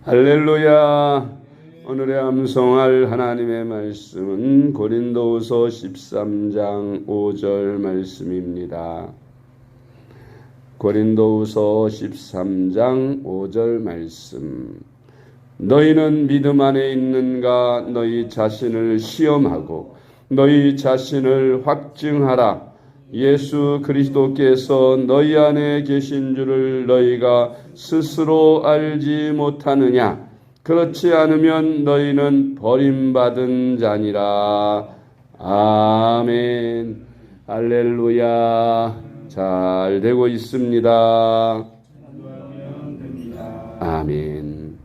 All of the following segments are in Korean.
할렐루야. 오늘의 암송할 하나님의 말씀은 고린도후서 13장 5절 말씀입니다. 고린도후서 13장 5절 말씀. 너희는 믿음 안에 있는가? 너희 자신을 시험하고 너희 자신을 확증하라. 예수 그리스도께서 너희 안에 계신 줄을 너희가 스스로 알지 못하느냐? 그렇지 않으면 너희는 버림받은 자니라. 아멘. 할렐루야. 잘 되고 있습니다. 아멘.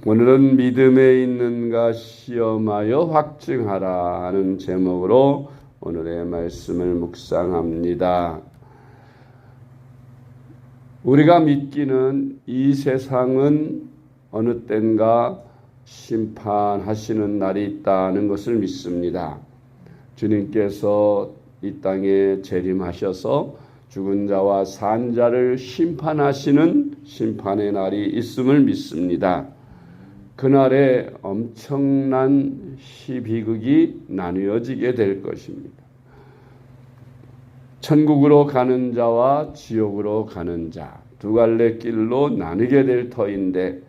오늘은 믿음에 있는가 시험하여 확증하라 하는 제목으로 오늘의 말씀을 묵상합니다. 우리가 믿기는 이 세상은 어느 땐가 심판하시는 날이 있다는 것을 믿습니다. 주님께서 이 땅에 재림하셔서 죽은 자와 산 자를 심판하시는 심판의 날이 있음을 믿습니다. 그날에 엄청난 희비극이 나뉘어지게 될 것입니다. 천국으로 가는 자와 지옥으로 가는 자, 두 갈래 길로 나뉘게 될 터인데,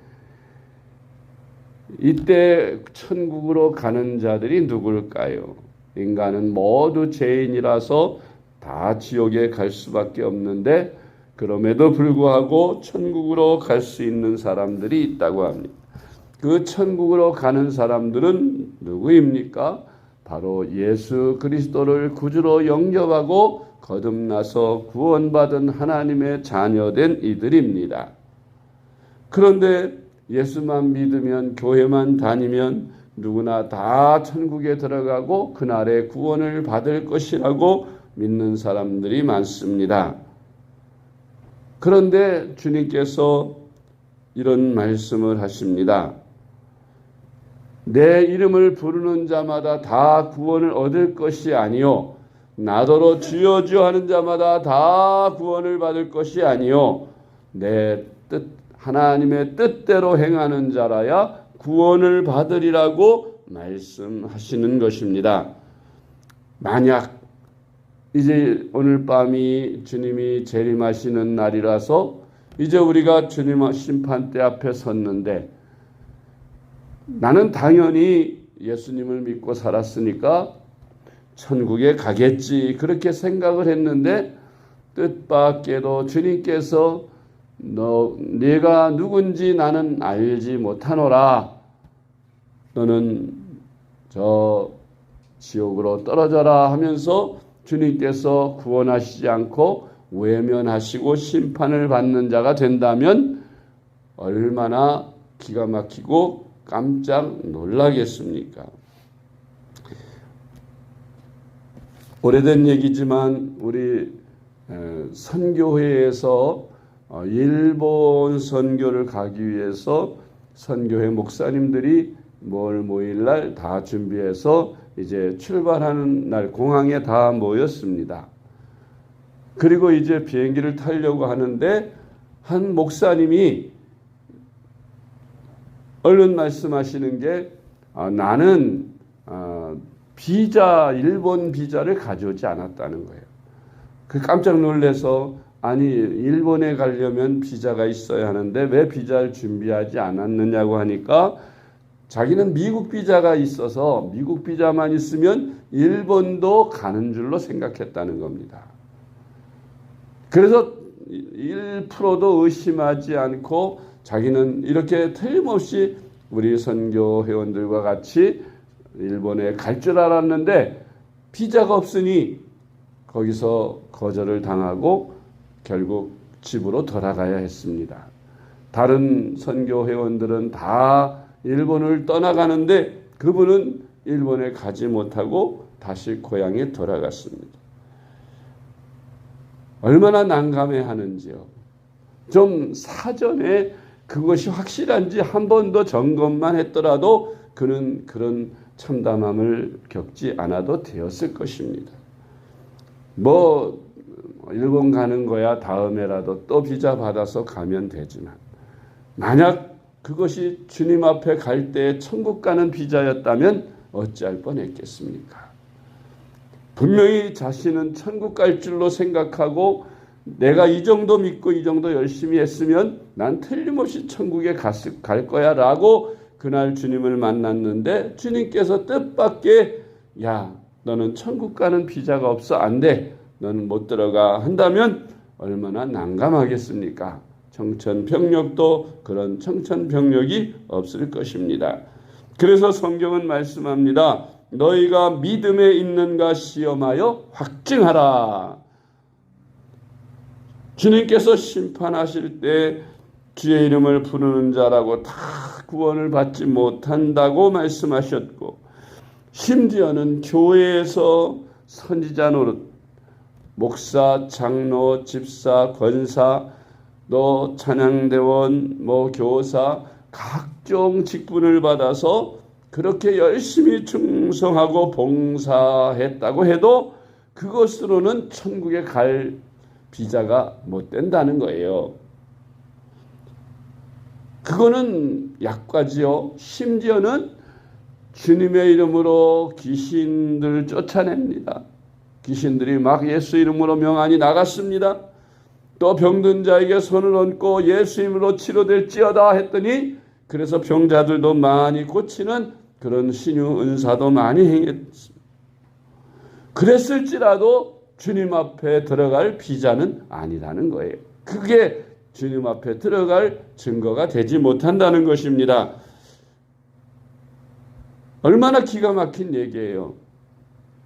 이때 천국으로 가는 자들이 누굴까요? 인간은 모두 죄인이라서 다 지옥에 갈 수밖에 없는데, 그럼에도 불구하고 천국으로 갈 수 있는 사람들이 있다고 합니다. 그 천국으로 가는 사람들은 누구입니까? 바로 예수 그리스도를 구주로 영접하고 거듭나서 구원받은 하나님의 자녀된 이들입니다. 그런데 예수만 믿으면, 교회만 다니면 누구나 다 천국에 들어가고 그날에 구원을 받을 것이라고 믿는 사람들이 많습니다. 그런데 주님께서 이런 말씀을 하십니다. 내 이름을 부르는 자마다 다 구원을 얻을 것이 아니요, 나더러 주여 주여 하는 자마다 다 구원을 받을 것이 아니요, 내 뜻, 하나님의 뜻대로 행하는 자라야 구원을 받으리라고 말씀하시는 것입니다. 만약 이제 오늘 밤이 주님이 재림하시는 날이라서 이제 우리가 주님 심판대 앞에 섰는데, 나는 당연히 예수님을 믿고 살았으니까 천국에 가겠지, 그렇게 생각을 했는데, 뜻밖에도 주님께서 네가 누군지 나는 알지 못하노라. 너는 저 지옥으로 떨어져라 하면서 주님께서 구원하시지 않고 외면하시고 심판을 받는 자가 된다면 얼마나 기가 막히고 깜짝 놀라겠습니까? 오래된 얘기지만 우리 선교회에서 일본 선교를 가기 위해서 선교회 목사님들이 뭘 모일날 다 준비해서 이제 출발하는 날 공항에 다 모였습니다. 그리고 이제 비행기를 타려고 하는데 한 목사님이 얼른 말씀하시는 게 나는 일본 비자를 가져오지 않았다는 거예요. 그 깜짝 놀라서, 아니 일본에 가려면 비자가 있어야 하는데 왜 비자를 준비하지 않았느냐고 하니까 자기는 미국 비자가 있어서 미국 비자만 있으면 일본도 가는 줄로 생각했다는 겁니다. 그래서 1%도 의심하지 않고 자기는 이렇게 틀림없이 우리 선교 회원들과 같이 일본에 갈 줄 알았는데 비자가 없으니 거기서 거절을 당하고 결국 집으로 돌아가야 했습니다. 다른 선교 회원들은 다 일본을 떠나가는데 그분은 일본에 가지 못하고 다시 고향에 돌아갔습니다. 얼마나 난감해하는지요. 좀 사전에 그것이 확실한지 한 번 더 점검만 했더라도 그는 그런 참담함을 겪지 않아도 되었을 것입니다. 일본 가는 거야 다음에라도 또 비자 받아서 가면 되지만 만약 그것이 주님 앞에 갈 때 천국 가는 비자였다면 어찌할 뻔했겠습니까? 분명히 자신은 천국 갈 줄로 생각하고 내가 이 정도 믿고 이 정도 열심히 했으면 난 틀림없이 천국에 갈 거야 라고 그날 주님을 만났는데 주님께서 뜻밖의 야 너는 천국 가는 비자가 없어 안 돼. 너는 못 들어가 한다면 얼마나 난감하겠습니까? 청천벽력도 그런 청천벽력이 없을 것입니다. 그래서 성경은 말씀합니다. 너희가 믿음에 있는가 시험하여 확증하라. 주님께서 심판하실 때 주의 이름을 부르는 자라고 다 구원을 받지 못한다고 말씀하셨고 심지어는 교회에서 선지자 노릇 목사, 장로, 집사, 권사, 또 찬양대원, 교사 각종 직분을 받아서 그렇게 열심히 충성하고 봉사했다고 해도 그것으로는 천국에 갈 비자가 못 된다는 거예요. 그거는 약과지요. 심지어는 주님의 이름으로 귀신들 쫓아냅니다. 귀신들이 막 예수 이름으로 명하니 나갔습니다. 또 병든 자에게 손을 얹고 예수 이름으로 치료될지어다 했더니 그래서 병자들도 많이 고치는 그런 신유 은사도 많이 행했습니다. 그랬을지라도 주님 앞에 들어갈 비자는 아니라는 거예요. 그게 주님 앞에 들어갈 증거가 되지 못한다는 것입니다. 얼마나 기가 막힌 얘기예요.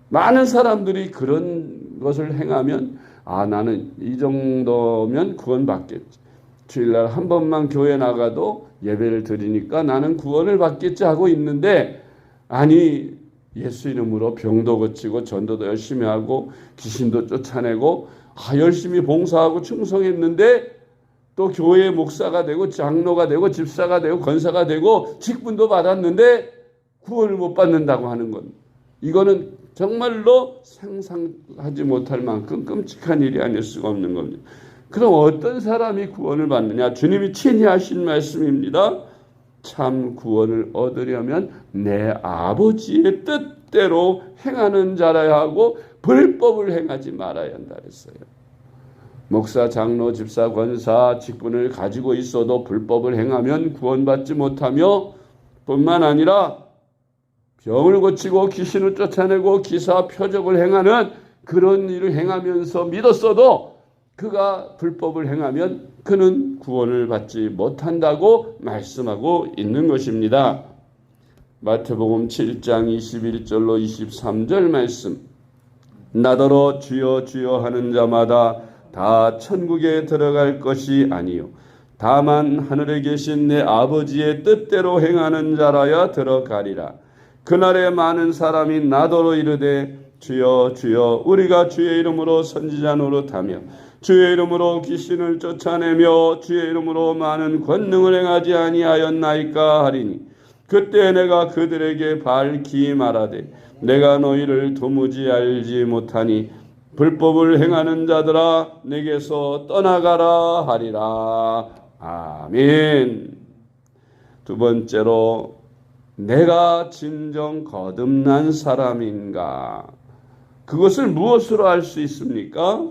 많은 사람들이 그런 것을 행하면 나는 이 정도면 구원받겠지. 주일날 한 번만 교회 나가도 예배를 드리니까 나는 구원을 받겠지 하고 있는데 아니 예수 이름으로 병도 고치고 전도도 열심히 하고 귀신도 쫓아내고 열심히 봉사하고 충성했는데 또 교회의 목사가 되고 장로가 되고 집사가 되고 권사가 되고 직분도 받았는데 구원을 못 받는다고 하는 건 이거는 정말로 상상하지 못할 만큼 끔찍한 일이 아닐 수가 없는 겁니다. 그럼 어떤 사람이 구원을 받느냐? 주님이 친히 하신 말씀입니다. 참 구원을 얻으려면 내 아버지의 뜻대로 행하는 자라야 하고 불법을 행하지 말아야 한다 그랬어요. 목사, 장로, 집사, 권사 직분을 가지고 있어도 불법을 행하면 구원받지 못하며 뿐만 아니라 병을 고치고 귀신을 쫓아내고 기사 표적을 행하는 그런 일을 행하면서 믿었어도 그가 불법을 행하면 그는 구원을 받지 못한다고 말씀하고 있는 것입니다. 마태복음 7장 21절로 23절 말씀. 나더러 주여 주여 하는 자마다 다 천국에 들어갈 것이 아니요 다만 하늘에 계신 내 아버지의 뜻대로 행하는 자라야 들어가리라. 그날에 많은 사람이 나더러 이르되 주여 주여 우리가 주의 이름으로 선지자 노릇하며 주의 이름으로 귀신을 쫓아내며 주의 이름으로 많은 권능을 행하지 아니하였나이까 하리니 그때 내가 그들에게 밝히 말하되 내가 너희를 도무지 알지 못하니 불법을 행하는 자들아 내게서 떠나가라 하리라. 아멘. 두 번째로 내가 진정 거듭난 사람인가? 그것을 무엇으로 알 수 있습니까?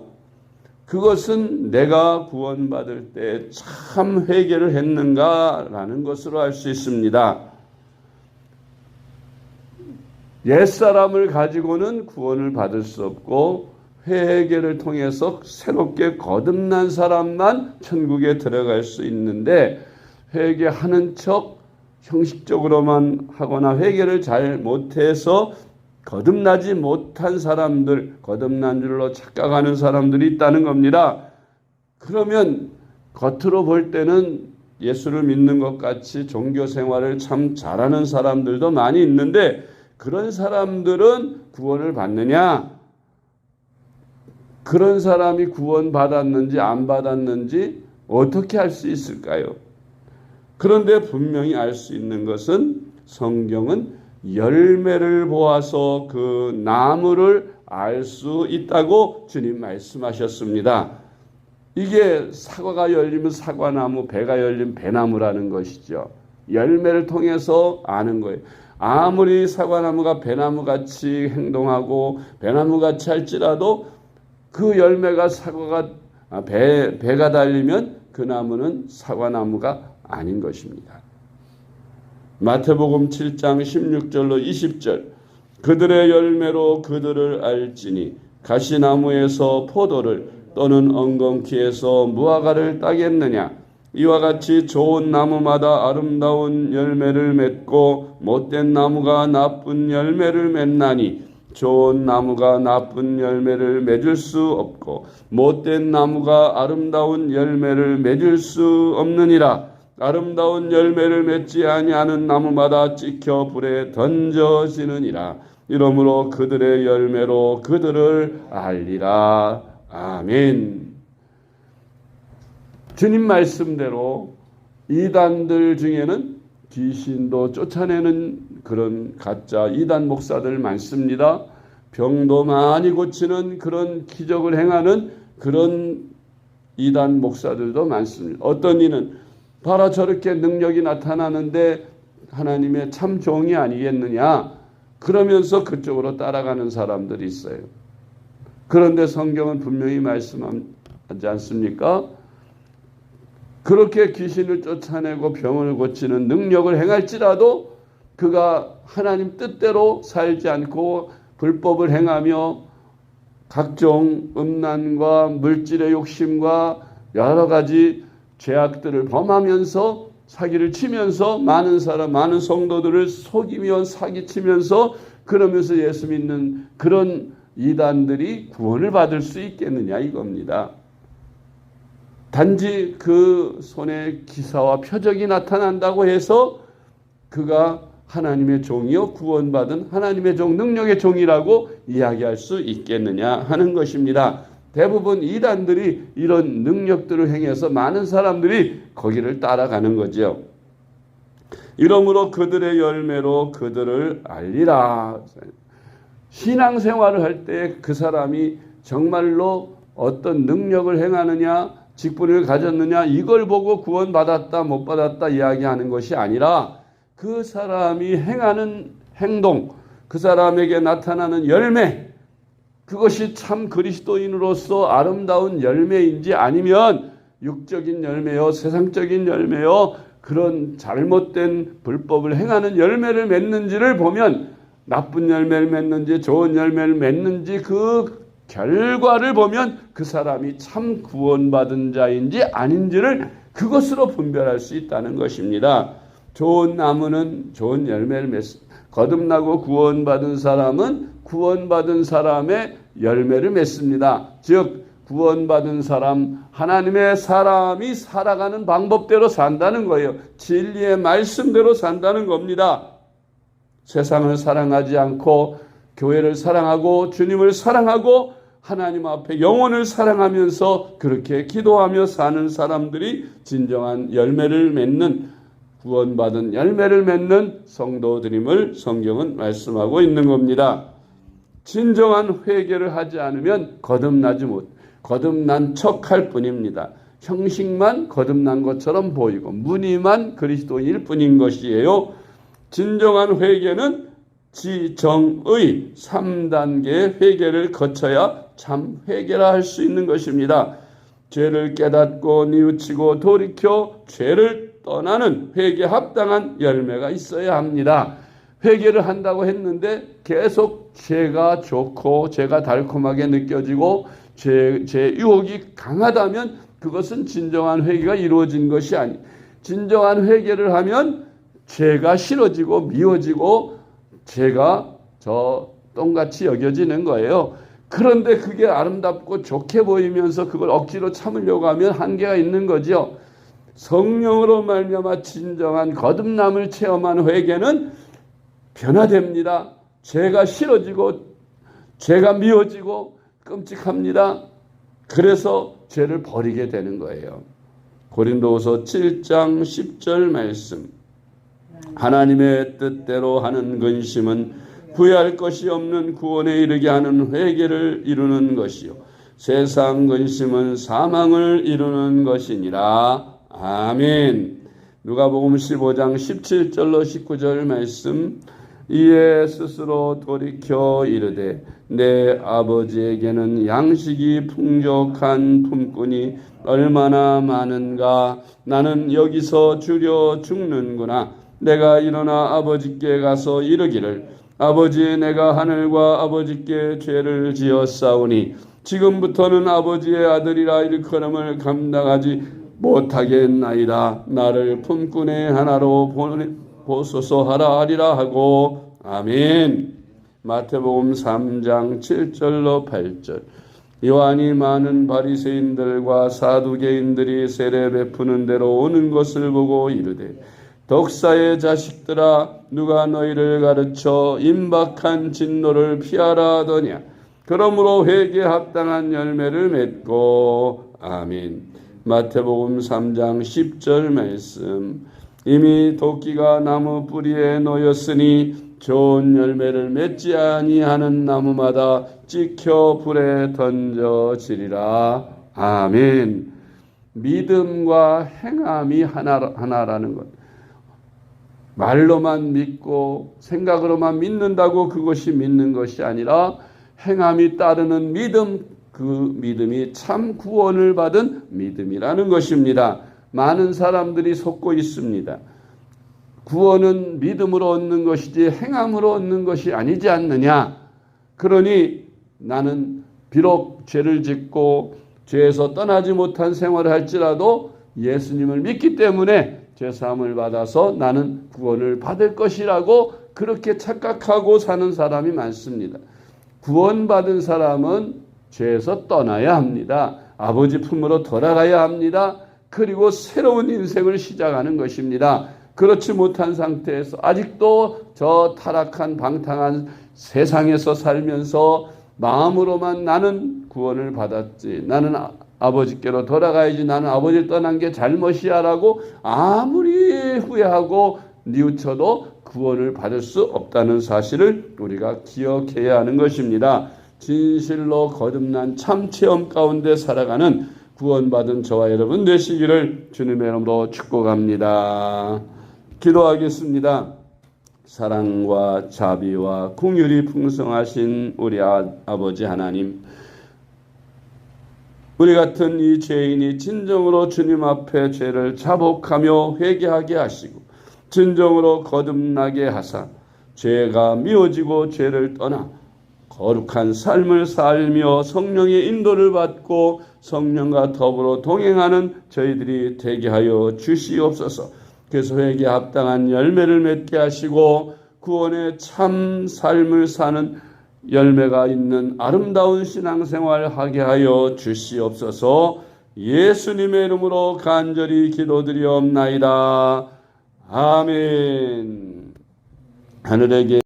그것은 내가 구원받을 때 참 회개를 했는가라는 것으로 알 수 있습니다. 옛사람을 가지고는 구원을 받을 수 없고 회개를 통해서 새롭게 거듭난 사람만 천국에 들어갈 수 있는데 회개하는 척 형식적으로만 하거나 회개를 잘 못해서 거듭나지 못한 사람들, 거듭난 줄로 착각하는 사람들이 있다는 겁니다. 그러면 겉으로 볼 때는 예수를 믿는 것 같이 종교 생활을 참 잘하는 사람들도 많이 있는데 그런 사람들은 구원을 받느냐? 그런 사람이 구원 받았는지 안 받았는지 어떻게 알 수 있을까요? 그런데 분명히 알 수 있는 것은 성경은 열매를 보아서 그 나무를 알 수 있다고 주님 말씀하셨습니다. 이게 사과가 열리면 사과나무, 배가 열리면 배나무라는 것이죠. 열매를 통해서 아는 거예요. 아무리 사과나무가 배나무같이 행동하고 배나무같이 할지라도 그 열매가 배가 달리면 그 나무는 사과나무가 아닌 것입니다. 마태복음 7장 16절로 20절 그들의 열매로 그들을 알지니 가시나무에서 포도를 또는 엉겅퀴에서 무화과를 따겠느냐. 이와 같이 좋은 나무마다 아름다운 열매를 맺고 못된 나무가 나쁜 열매를 맺나니 좋은 나무가 나쁜 열매를 맺을 수 없고 못된 나무가 아름다운 열매를 맺을 수 없느니라. 아름다운 열매를 맺지 아니하는 나무마다 찍혀 불에 던져지느니라. 이러므로 그들의 열매로 그들을 알리라. 아멘. 주님 말씀대로 이단들 중에는 귀신도 쫓아내는 그런 가짜 이단 목사들 많습니다. 병도 많이 고치는 그런 기적을 행하는 그런 이단 목사들도 많습니다. 어떤 이는 봐라 저렇게 능력이 나타나는데 하나님의 참 종이 아니겠느냐 그러면서 그쪽으로 따라가는 사람들이 있어요. 그런데 성경은 분명히 말씀하지 않습니까? 그렇게 귀신을 쫓아내고 병을 고치는 능력을 행할지라도 그가 하나님 뜻대로 살지 않고 불법을 행하며 각종 음란과 물질의 욕심과 여러 가지 죄악들을 범하면서 사기를 치면서 많은 성도들을 속이며 사기치면서 그러면서 예수 믿는 그런 이단들이 구원을 받을 수 있겠느냐 이겁니다. 단지 그 손에 기사와 표적이 나타난다고 해서 그가 하나님의 종이요 구원받은 하나님의 종 능력의 종이라고 이야기할 수 있겠느냐 하는 것입니다. 대부분 이단들이 이런 능력들을 행해서 많은 사람들이 거기를 따라가는 거죠. 이러므로 그들의 열매로 그들을 알리라. 신앙생활을 할 때 그 사람이 정말로 어떤 능력을 행하느냐 직분을 가졌느냐 이걸 보고 구원받았다 못 받았다 이야기하는 것이 아니라 그 사람이 행하는 행동 그 사람에게 나타나는 열매 그것이 참 그리스도인으로서 아름다운 열매인지 아니면 육적인 열매요 세상적인 열매요 그런 잘못된 불법을 행하는 열매를 맺는지를 보면 나쁜 열매를 맺는지 좋은 열매를 맺는지 그 결과를 보면 그 사람이 참 구원받은 자인지 아닌지를 그것으로 분별할 수 있다는 것입니다. 좋은 나무는 좋은 열매를 맺습니다. 거듭나고 구원받은 사람은 구원받은 사람의 열매를 맺습니다. 즉 구원받은 사람 하나님의 사람이 살아가는 방법대로 산다는 거예요. 진리의 말씀대로 산다는 겁니다. 세상을 사랑하지 않고 교회를 사랑하고 주님을 사랑하고 하나님 앞에 영혼을 사랑하면서 그렇게 기도하며 사는 사람들이 진정한 열매를 맺는 구원받은 열매를 맺는 성도들임을 성경은 말씀하고 있는 겁니다. 진정한 회개를 하지 않으면 거듭난 척할 뿐입니다. 형식만 거듭난 것처럼 보이고 무늬만 그리스도인일 뿐인 것이에요. 진정한 회개는 지정의 3단계의 회개를 거쳐야 참 회개라 할 수 있는 것입니다. 죄를 깨닫고 뉘우치고 돌이켜 죄를 떠나는 회개 합당한 열매가 있어야 합니다. 회개를 한다고 했는데 계속 죄가 좋고 죄가 달콤하게 느껴지고 죄 유혹이 강하다면 그것은 진정한 회개가 이루어진 것이 아니. 진정한 회개를 하면 죄가 싫어지고 미워지고 죄가 저 똥같이 여겨지는 거예요. 그런데 그게 아름답고 좋게 보이면서 그걸 억지로 참으려고 하면 한계가 있는 거죠. 성령으로 말미암아 진정한 거듭남을 체험한 회개는 변화됩니다. 죄가 싫어지고 죄가 미워지고 끔찍합니다. 그래서 죄를 버리게 되는 거예요. 고린도후서 7장 10절 말씀. 하나님의 뜻대로 하는 근심은 후회할 것이 없는 구원에 이르게 하는 회개를 이루는 것이요 세상 근심은 사망을 이루는 것이니라. 아멘. 누가복음 15장 17절로 19절 말씀. 이에 스스로 돌이켜 이르되 내 아버지에게는 양식이 풍족한 품꾼이 얼마나 많은가. 나는 여기서 주려 죽는구나. 내가 일어나 아버지께 가서 이르기를 아버지, 내가 하늘과 아버지께 죄를 지었사오니 지금부터는 아버지의 아들이라 일컬음을 감당하지 못하겠나이다. 나를 품꾼의 하나로 보소서 하라 하리라 하고. 아멘. 마태복음 3장 7절로 8절. 요한이 많은 바리새인들과 사두개인들이 세례 베푸는 데로 오는 것을 보고 이르되 독사의 자식들아, 누가 너희를 가르쳐 임박한 진노를 피하라 하더냐. 그러므로 회개에 합당한 열매를 맺고. 아멘. 마태복음 3장 10절 말씀. 이미 도끼가 나무 뿌리에 놓였으니 좋은 열매를 맺지 아니하는 나무마다 찍혀 불에 던져지리라. 아멘. 믿음과 행함이 하나라는 것. 말로만 믿고 생각으로만 믿는다고 그것이 믿는 것이 아니라 행함이 따르는 믿음, 그 믿음이 참 구원을 받은 믿음이라는 것입니다. 많은 사람들이 속고 있습니다. 구원은 믿음으로 얻는 것이지 행함으로 얻는 것이 아니지 않느냐. 그러니 나는 비록 죄를 짓고 죄에서 떠나지 못한 생활을 할지라도 예수님을 믿기 때문에 죄사함을 받아서 나는 구원을 받을 것이라고 그렇게 착각하고 사는 사람이 많습니다. 구원받은 사람은 죄에서 떠나야 합니다. 아버지 품으로 돌아가야 합니다. 그리고 새로운 인생을 시작하는 것입니다. 그렇지 못한 상태에서 아직도 저 타락한 방탕한 세상에서 살면서 마음으로만 나는 구원을 받았지, 나는 아버지께로 돌아가야지, 나는 아버지를 떠난 게 잘못이야 라고 아무리 후회하고 뉘우쳐도 구원을 받을 수 없다는 사실을 우리가 기억해야 하는 것입니다. 진실로 거듭난 참 체험 가운데 살아가는 구원받은 저와 여러분 되시기를 주님의 이름으로 축복합니다. 기도하겠습니다. 사랑과 자비와 긍휼이 풍성하신 우리 아버지 하나님, 우리 같은 이 죄인이 진정으로 주님 앞에 죄를 자복하며 회개하게 하시고 진정으로 거듭나게 하사 죄가 미워지고 죄를 떠나 거룩한 삶을 살며 성령의 인도를 받고 성령과 더불어 동행하는 저희들이 되게 하여 주시옵소서. 그래서 회개에 합당한 열매를 맺게 하시고 구원의 참 삶을 사는 열매가 있는 아름다운 신앙생활 하게 하여 주시옵소서. 예수님의 이름으로 간절히 기도드리옵나이다. 아멘. 하늘에게